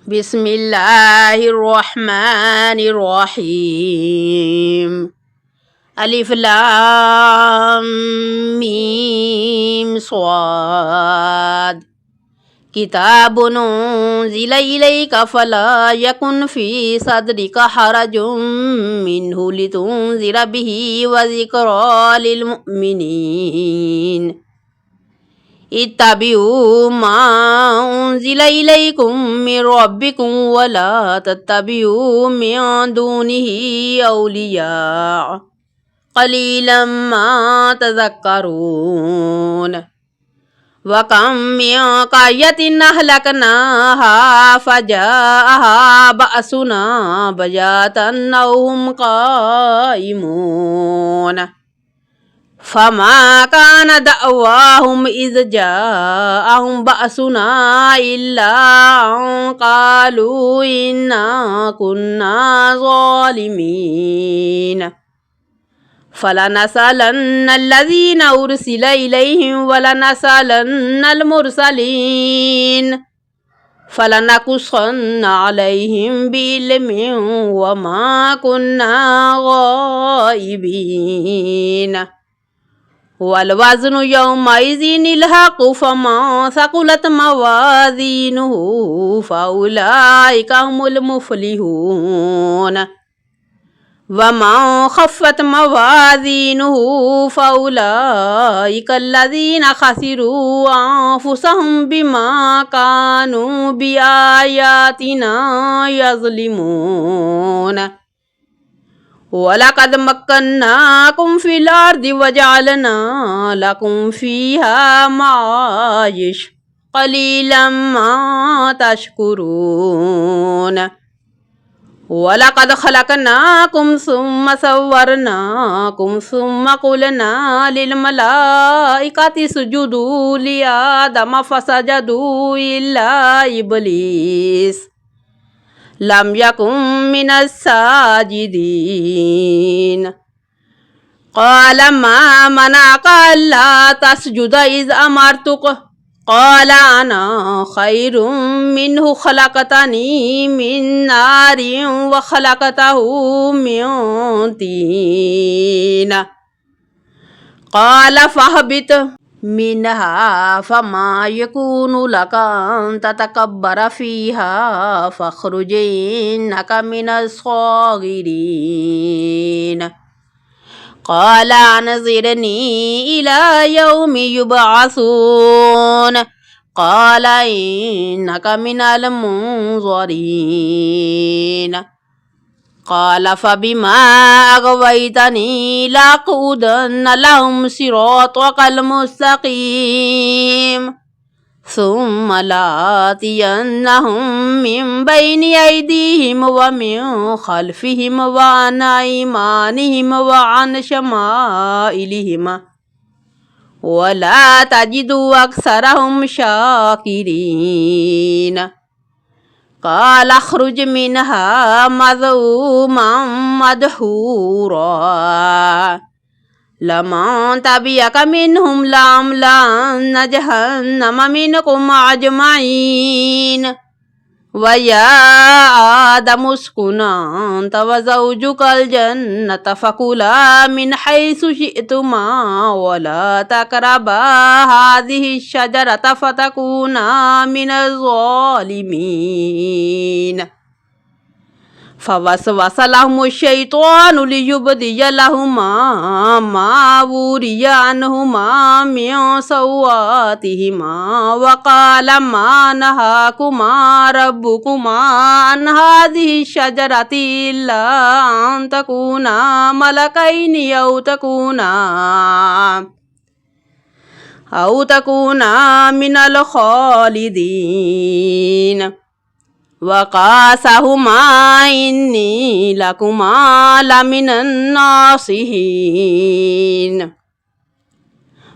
بسم الله الرحمن الرحيم ألف لام ميم صاد كتاب أنزل إليك فلا يكن في صدرك حرج منه لتنذر به وذكرى للمؤمنين اتبعوا ما أنزل إليكم من ربكم ولا تتبعوا من دونه أولياء قليلا ما تذكرون وكم من قرية أهلكناها فجاءها بأسنا بياتا أو هم قائمون فما كان دعواهم إذ جاءهم بأسنا إلا أن قالوا إنا كنا ظالمين فلنسألن الذين أرسل إليهم ولنسألن المرسلين فلنقصن عليهم بعلم وما كنا غائبين والوزن يومئذ الحق فمن ثقلت موازينه فأولئك هم المفلحون ومن خفت موازينه فأولئك الذين خسروا أنفسهم بما كانوا بآياتنا يظلمون ولقد مكناكم في الأرض وجعلنا لكم فيها معايش قليلا ما تشكرون ولقد خلقناكم ثم صورناكم ثم قلنا للملائكة اسجدوا لآدم فسجدوا إلا إبليس لم يكن من الساجدين قال ما منعك ألا تسجد إذ أمرتك قال أنا خير منه خلقتني من نار وخلقته من طين قال فاهبط منها فما يكون لك أن تتكبر فيها فاخرج إنك من الصاغرين قال أنظرني إلى يوم يبعثون قال إنك من المنظرين قال فبما أغويتني لأقعدن لهم صراطك المستقيم ثم لآتينهم من بين أيديهم ومن خلفهم وعن أيمانهم وعن شمائلهم ولا تجد أكثرهم شاكرين قال اخرج منها مذءوما مدحورا لمن تبعك منهم لأملأن جهنم منكم أجمعين ويا آدم اسكن أنت وزوجك الجنة فكلا من حيث شئتما ولا تقربا هذه الشجرة فتكونا من الظالمين فوسوس لهم الشيطان ليبدي لهما ما وري عنهما من سوآتهما وقال ما نهاكما ربكما عن هذه الشجرة إلا أن تكونا ملكين أو تكونا من الخالدين وقاسهما إني لكما لمن الناصحين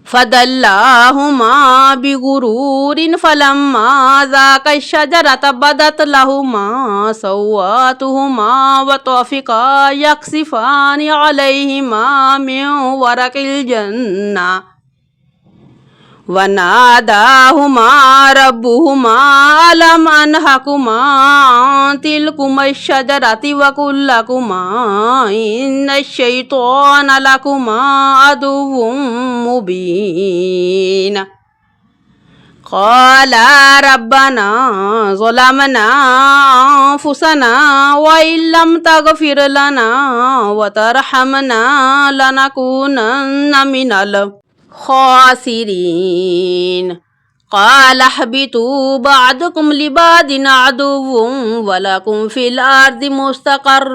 فدلاهما بغرور فلما ذاقا الشجرة بدت لهما سوآتهما وطفقا يخصفان عليهما من ورق الجنة وناداهما ربهما ألم أنهكما عن تلكما الشجرة وقل لكما إن الشيطان لكما عدو مبين قالا ربنا ظلمنا أنفسنا وإن لم تغفر لنا وترحمنا لنكونن من الخاسرين قال اهبطوا بعضكم لبعض عدو ولكم في الأرض مستقر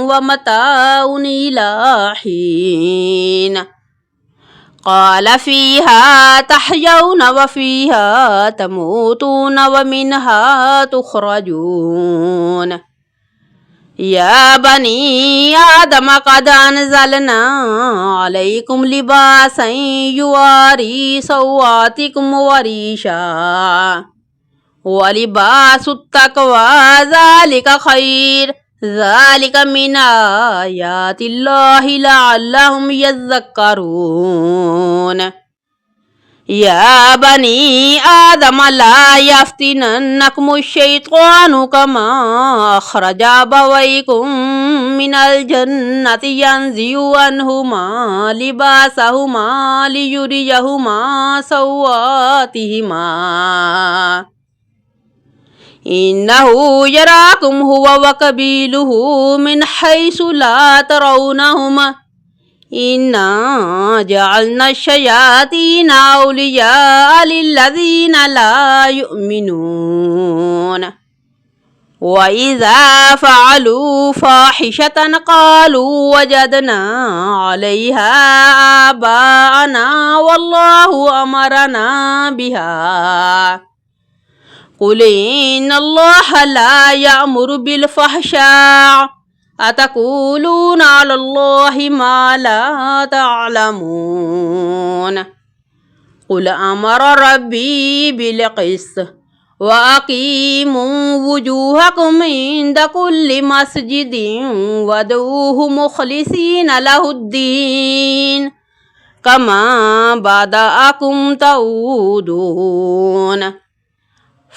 ومتاع إلى حين قال فيها تحيون وفيها تموتون ومنها تخرجون يا بني آدم قد أنزلنا عليكم لباسا يواري سوآتكم وريشا ولباس التقوى ذلك خير ذلك من آيات الله لعلهم يذكرون يا بني آدم لا يفتننكم الشيطان كما أخرج أبويكم من الجنة ينزع عنهما لباسهما ليريهما سوآتهما إنه يراكم هو وقبيله من حيث لا ترونهما إنا جعلنا الشياطين أولياء للذين لا يؤمنون وإذا فعلوا فاحشة قالوا وجدنا عليها آباءنا والله أمرنا بها قل إن الله لا يأمر بالفحشاء أتقولون على الله ما لا تعلمون قل أمر ربي بالقسط وأقيموا وجوهكم عند كل مسجد وادعوه مخلصين له الدين كما بدأكم تعودون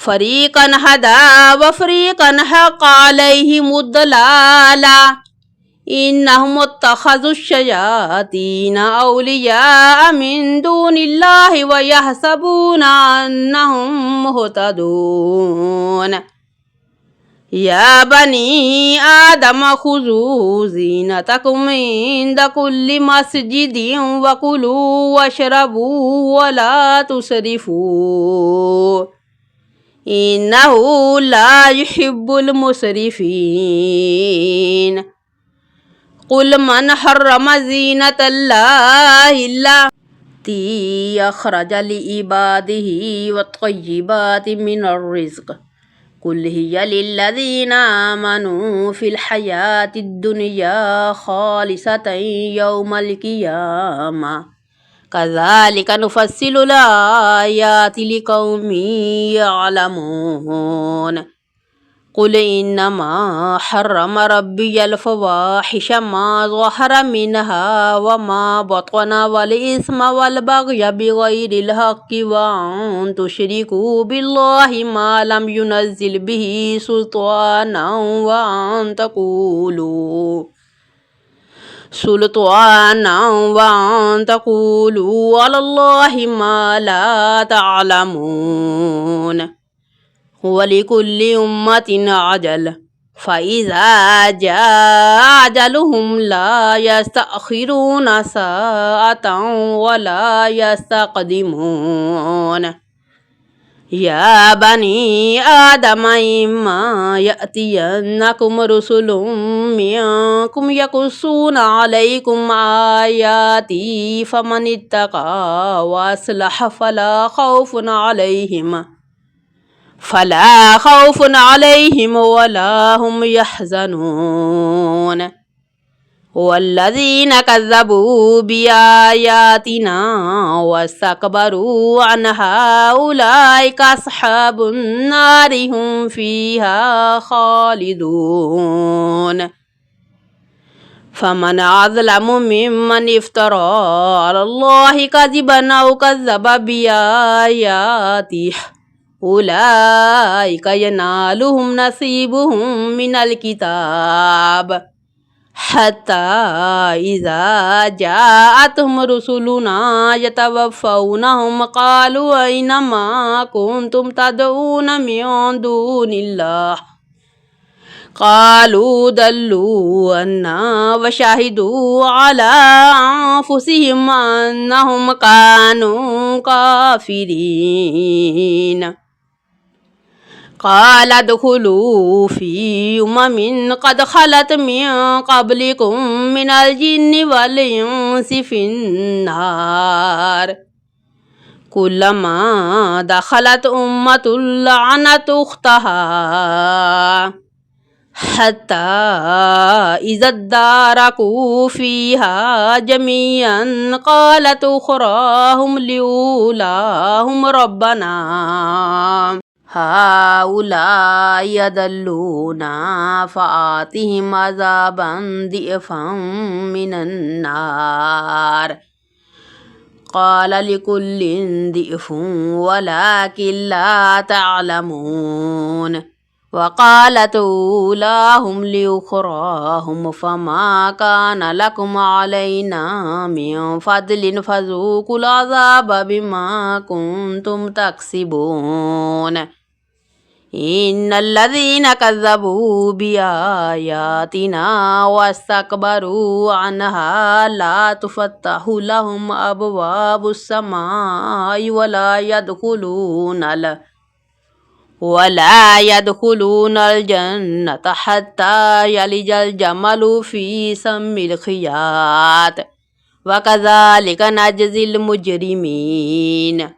فريقا هدى وفريقا حق عليهم الضلالة إنهم اتخذوا الشياطين أولياء من دون الله ويحسبون أنهم مهتدون يا بني آدم خذوا زينتكم عند كل مسجد وكلوا واشربوا ولا تسرفوا إنه لا يحب المسرفين قل من حرم زينة الله التي أخرج لعباده والطيبات من الرزق قل هي للذين آمنوا في الحياة الدنيا خالصة يوم القيامة كذلك نفصل الآيات لقوم يعلمون قل إنما حرم ربي الفواحش ما ظهر منها وما بطن والإثم والبغي بغير الحق وأن تشركوا بالله ما لم ينزل به سلطانا وأن تقولوا على الله ما لا تعلمون ولكل أمة عجل فإذا جاء أجلهم لا يستأخرون ساعة ولا يستقدمون يا بني آدم إما يأتينكم رسل منكم يقصون عليكم آياتي فمن اتقى وأصلح فلا خوف عليهم ولا هم يحزنون والذين كذبوا بآياتنا واستكبروا عنها أولئك أصحاب النار هم فيها خالدون فمن أظلم ممن افترى على الله كذبا أو كذب بآياته أولئك ينالهم نصيبهم من الكتاب حتى إذا جاءتهم رسلنا يتوفونهم قالوا أين ما كنتم تدعون من دون الله قالوا ضلوا عنا وشهدوا على أنفسهم أنهم كانوا كافرين قال ادخلوا في أمم قد خلت من قبلكم من الجن والإنس في النار كلما دخلت أمة لعنت أختها حتى إذا اداركوا فيها جميعا قالت أخراهم لأولاهم ربنا هؤلاء يضلونا فآتهم عذابا ضعفا من النار قال لكل ضعف ولكن لا تعلمون وقالت أولاهم لأخراهم فما كان لكم علينا من فضل فذوقوا العذاب بما كنتم تكسبون إن الذين كذبوا بآياتنا واستكبروا عنها لا تفتح لهم أبواب السماء ولا يدخلون الجنة حتى يلج الجمل في سم الخياط وكذلك نجزي المجرمين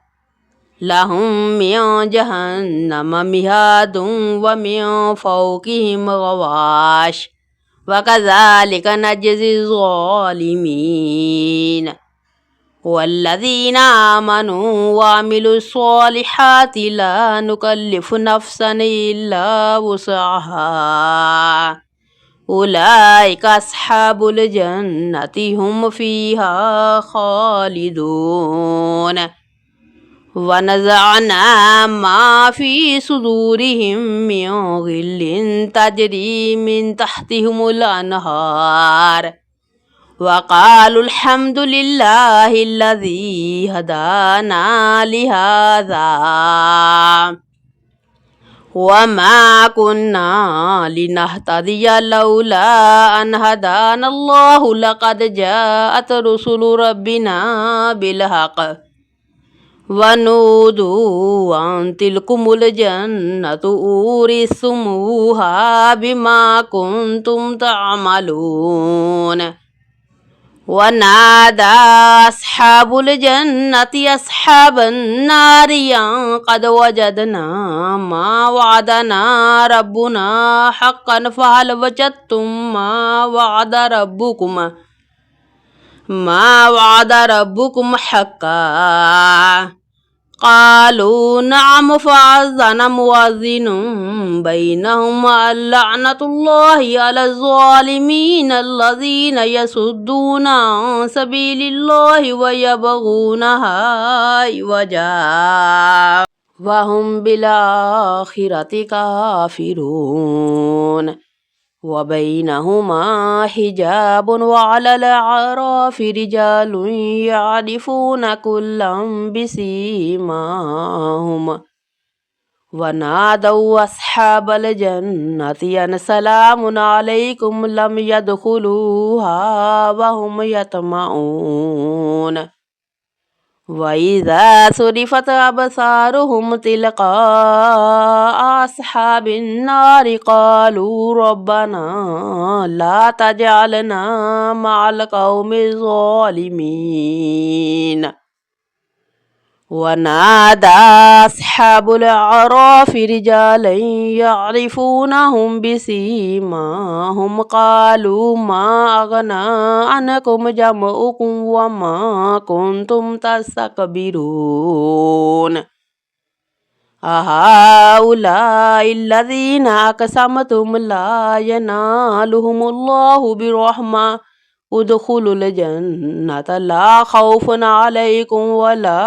لهم من جهنم مهاد ومن فوقهم غواش وكذلك نجزي الظالمين والذين آمنوا وعملوا الصالحات لا نكلف نفسا إلا وسعها أولئك أصحاب الجنة هم فيها خالدون ونزعنا ما في صدورهم من غل تجري من تحتهم الأنهار وقالوا الحمد لله الذي هدانا لهذا وما كنا لنهتدي لولا أن هدانا الله لقد جاءت رسل ربنا بالحق ونودوا أن تلكم الجنة أورثتموها بما كنتم تعملون ونادى أصحاب الجنة أصحاب النار أن قد وجدنا ما وعدنا ربنا حقا فهل وجدتم ما وعد ربكم حقا قالوا نعم فأذن مؤذن بينهم اللعنة الله على الظالمين الذين يصدون عن سبيل الله ويبغونها عوجا وهم بالآخرة كافرون وبينهما حجاب وعلى الأعراف رجال يعرفون كلا بسيماهم ونادوا أصحاب الجنة أن سلام عليكم لم يدخلوها وهم يطمعون وإذا صرفت أبصارهم تلقاء أصحاب النار قالوا ربنا لا تجعلنا مع القوم الظالمين ونادى أصحاب الأعراف رجالا يعرفونهم بسيماهم قالوا ما أغنى عنكم جمعكم وما كنتم تستكبرون أهؤلاء الذين أقسمتم لا ينالهم الله برحمة ادخلوا الجنة لا خوف عليكم ولا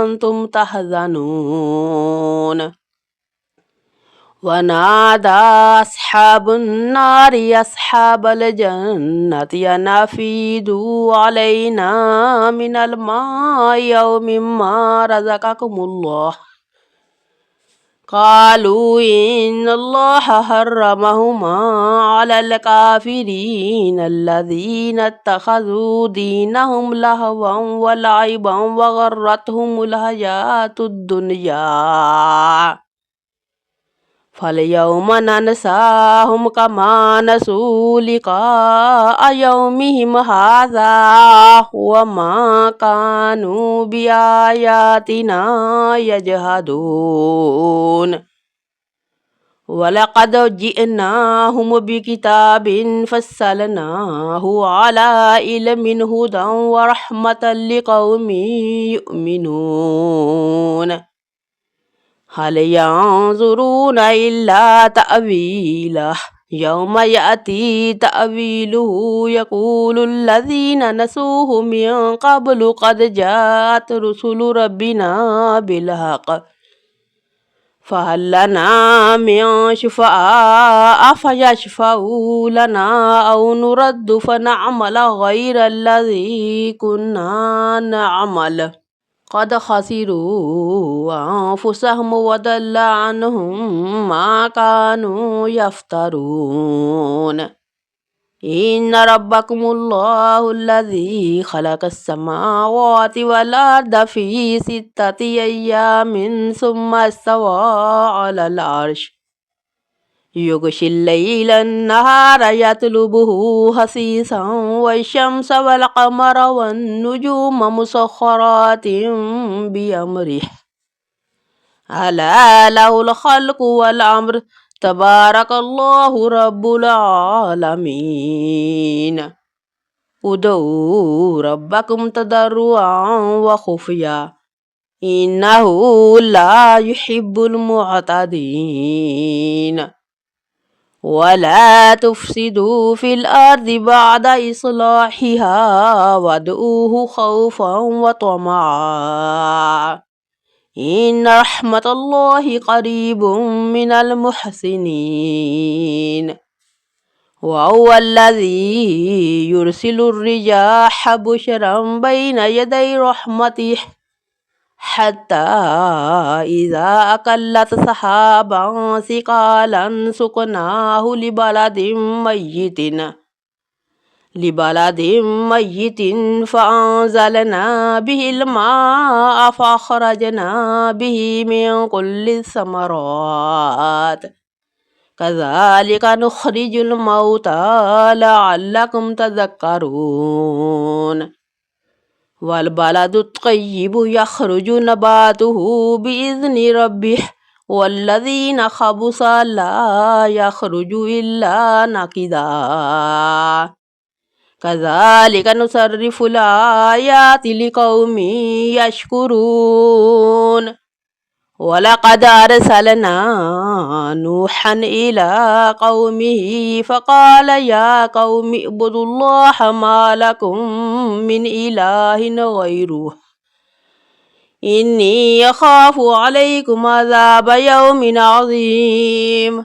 أنتم تحزنون ونادى أصحاب النار أصحاب الجنة أن أفيدوا علينا من الماء أو مما رزقكم الله قالوا إن الله حرمهما على الكافرين الذين اتخذوا دينهم لهوا ولعبا وغرتهم الحياة الدنيا فاليوم ننساهم كما نسوا لقاء يومهم هذا وما كانوا بآياتنا يجحدون ولقد جئناهم بكتاب فصلناه على علم هدى ورحمة لقوم يؤمنون هل ينظرون إلا تأويله يوم يأتي تأويله يقول الذين نسوه من قبل قد جاءت رسل ربنا بالحق فهل لنا من شفعاء فيشفعوا لنا أو نرد فنعمل غير الذي كنا نعمل قد خسروا أنفسهم وضل عنهم ما كانوا يفترون إن ربكم الله الذي خلق السماوات والأرض في 6 أيام ثم استوى على العرش يغشي الليل النهار يطلبه حثيثا والشمس والقمر والنجوم مسخرات بأمره ألا له الخلق والأمر تبارك الله رب العالمين ادعوا ربكم تضرعا وخفيا إنه لا يحب المعتدين ولا تفسدوا في الأرض بعد إصلاحها وادعوه خوفا وطمعا إن رحمة الله قريب من المحسنين وهو الذي يرسل الرياح بشرا بين يدي رحمته حتى إذا أقلت سحابا ثقالا سقناه لبلد ميت فأنزلنا به الماء فأخرجنا به من كل الثمرات كذلك نخرج الموتى لعلكم تذكرون والبلد الطيب يخرج نباته بإذن ربه والذين خبثوا لا يخرج إلا نكدا كذلك نصرف الآيات لقوم يشكرون ولقد أرسلنا نوحا إلى قومه فقال يا قوم اعبدوا الله ما لكم من إله غيره إني أخاف عليكم عذاب يوم عظيم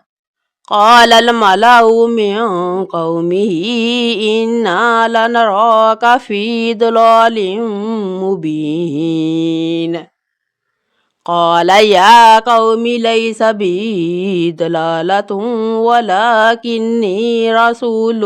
قال الملأ من قومه إنا لنراك في ضلال مبين قال يا قوم ليس بي ضلالة ولكني رسول